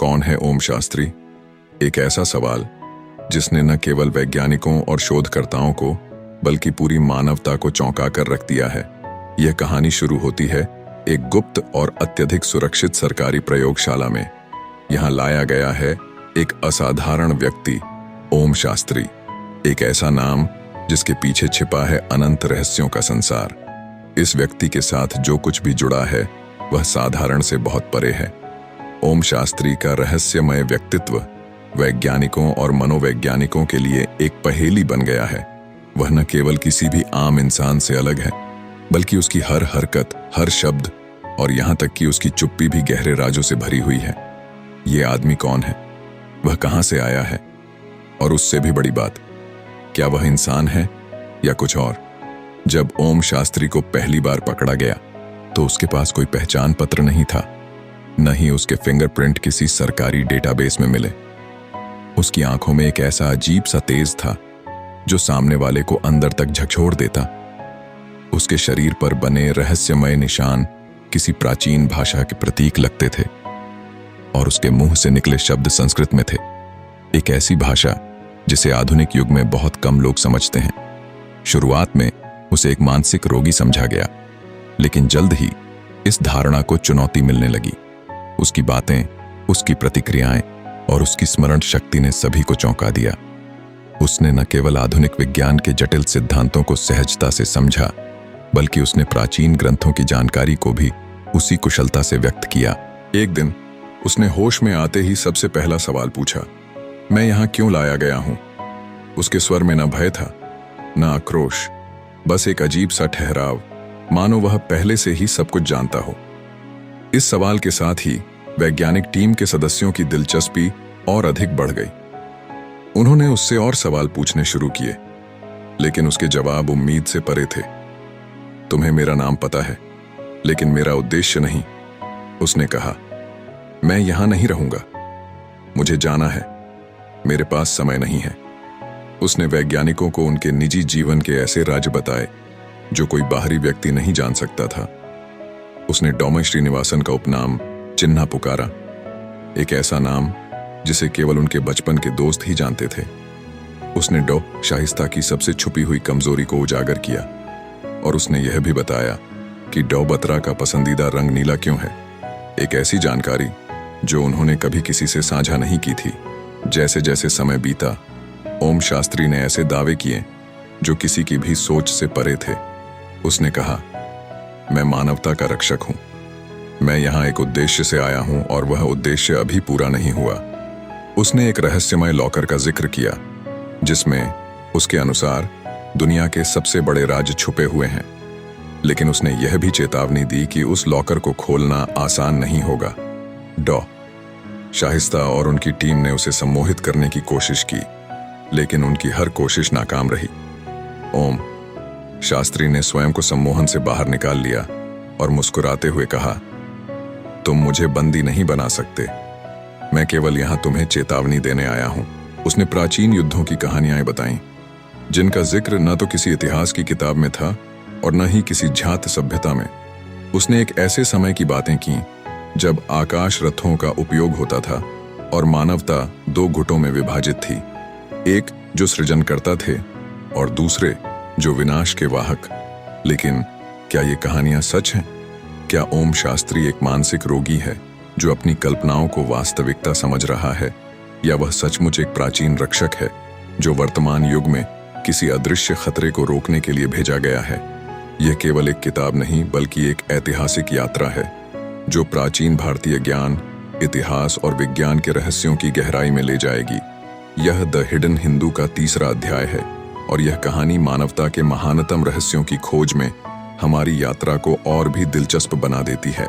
कौन है ओम शास्त्री? एक ऐसा सवाल जिसने न केवल वैज्ञानिकों और शोधकर्ताओं को बल्कि पूरी मानवता को चौंका कर रख दिया है। यह कहानी शुरू होती है एक गुप्त और अत्यधिक सुरक्षित सरकारी प्रयोगशाला में। यहाँ लाया गया है एक असाधारण व्यक्ति, ओम शास्त्री, एक ऐसा नाम जिसके पीछे छिपा है अनंत रहस्यों का संसार। इस व्यक्ति के साथ जो कुछ भी जुड़ा है वह साधारण से बहुत परे है। ओम शास्त्री का रहस्यमय व्यक्तित्व वैज्ञानिकों और मनोवैज्ञानिकों के लिए एक पहेली बन गया है। वह न केवल किसी भी आम इंसान से अलग है, बल्कि उसकी हर हरकत, हर शब्द और यहाँ तक कि उसकी चुप्पी भी गहरे राजों से भरी हुई है। ये आदमी कौन है? वह कहाँ से आया है? और उससे भी बड़ी बात, क्या वह इंसान है या कुछ और? जब ओम शास्त्री को पहली बार पकड़ा गया तो उसके पास कोई पहचान पत्र नहीं था, न ही उसके फिंगरप्रिंट किसी सरकारी डेटाबेस में मिले। उसकी आंखों में एक ऐसा अजीब सा तेज था जो सामने वाले को अंदर तक झकझोर देता। उसके शरीर पर बने रहस्यमय निशान किसी प्राचीन भाषा के प्रतीक लगते थे और उसके मुंह से निकले शब्द संस्कृत में थे, एक ऐसी भाषा जिसे आधुनिक युग में बहुत कम लोग समझते हैं। शुरुआत में उसे एक मानसिक रोगी समझा गया, लेकिन जल्द ही इस धारणा को चुनौती मिलने लगी। उसकी बातें, उसकी प्रतिक्रियाएं और उसकी स्मरण शक्ति ने सभी को चौंका दिया। उसने न केवल आधुनिक विज्ञान के जटिल सिद्धांतों को सहजता से समझा, बल्कि उसने प्राचीन ग्रंथों की जानकारी को भी उसी कुशलता से व्यक्त किया। एक दिन उसने होश में आते ही सबसे पहला सवाल पूछा, मैं यहाँ क्यों लाया गया हूँ? उसके स्वर में न भय था, न आक्रोश, बस एक अजीब सा ठहराव, मानो वह पहले से ही सब कुछ जानता हो। इस सवाल के साथ ही वैज्ञानिक टीम के सदस्यों की दिलचस्पी और अधिक बढ़ गई। उन्होंने उससे और सवाल पूछने शुरू किए, लेकिन उसके जवाब उम्मीद से परे थे। तुम्हें मेरा नाम पता है, लेकिन मेरा उद्देश्य नहीं, उसने कहा। मैं यहां नहीं रहूंगा, मुझे जाना है, मेरे पास समय नहीं है। उसने वैज्ञानिकों को उनके निजी जीवन के ऐसे राज बताए जो कोई बाहरी व्यक्ति नहीं जान सकता था। उसने डॉमन श्रीनिवासन का उपनाम चिन्हा पुकारा, एक ऐसा नाम जिसे केवल उनके बचपन के दोस्त ही जानते थे। उसने डॉ शाहिस्ता की सबसे छुपी हुई कमजोरी को उजागर किया और उसने यह भी बताया कि डॉ बत्रा का पसंदीदा रंग नीला क्यों है, एक ऐसी जानकारी जो उन्होंने कभी किसी से साझा नहीं की थी। जैसे जैसे समय बीता, ओम शास्त्री ने ऐसे दावे किए जो किसी की भी सोच से परे थे। उसने कहा, मैं मानवता का रक्षक हूं, मैं यहां एक उद्देश्य से आया हूं और वह उद्देश्य अभी पूरा नहीं हुआ। उसने एक रहस्यमय लॉकर का जिक्र किया जिसमें उसके अनुसार दुनिया के सबसे बड़े राज छुपे हुए हैं, लेकिन उसने यह भी चेतावनी दी कि उस लॉकर को खोलना आसान नहीं होगा। डॉ शाहिस्ता और उनकी टीम ने उसे सम्मोहित करने की कोशिश की, लेकिन उनकी हर कोशिश नाकाम रही। ओम शास्त्री ने स्वयं को सम्मोहन से बाहर निकाल लिया और मुस्कुराते हुए कहा, तुम मुझे बंदी नहीं बना सकते, मैं केवल यहां तुम्हें चेतावनी देने आया हूं। उसने प्राचीन युद्धों की कहानियां बताईं, जिनका जिक्र न तो किसी इतिहास की किताब में था और न ही किसी झात सभ्यता में। उसने एक ऐसे समय की बातें की जब आकाश रथों का उपयोग होता था और मानवता दो गुटों में विभाजित थी, एक जो सृजन करता थे और दूसरे जो विनाश के वाहक। लेकिन क्या ये कहानियां सच हैं? क्या ओम शास्त्री एक मानसिक रोगी है जो अपनी कल्पनाओं को वास्तविकता समझ रहा है, या वह सचमुच एक प्राचीन रक्षक है जो वर्तमान युग में किसी अदृश्य खतरे को रोकने के लिए भेजा गया है? यह केवल एक किताब नहीं, बल्कि एक ऐतिहासिक यात्रा है जो प्राचीन भारतीय ज्ञान, इतिहास और विज्ञान के रहस्यों की गहराई में ले जाएगी। यह द हिडन हिंदू का तीसरा अध्याय है और यह कहानी मानवता के महानतम रहस्यों की खोज में हमारी यात्रा को और भी दिलचस्प बना देती है।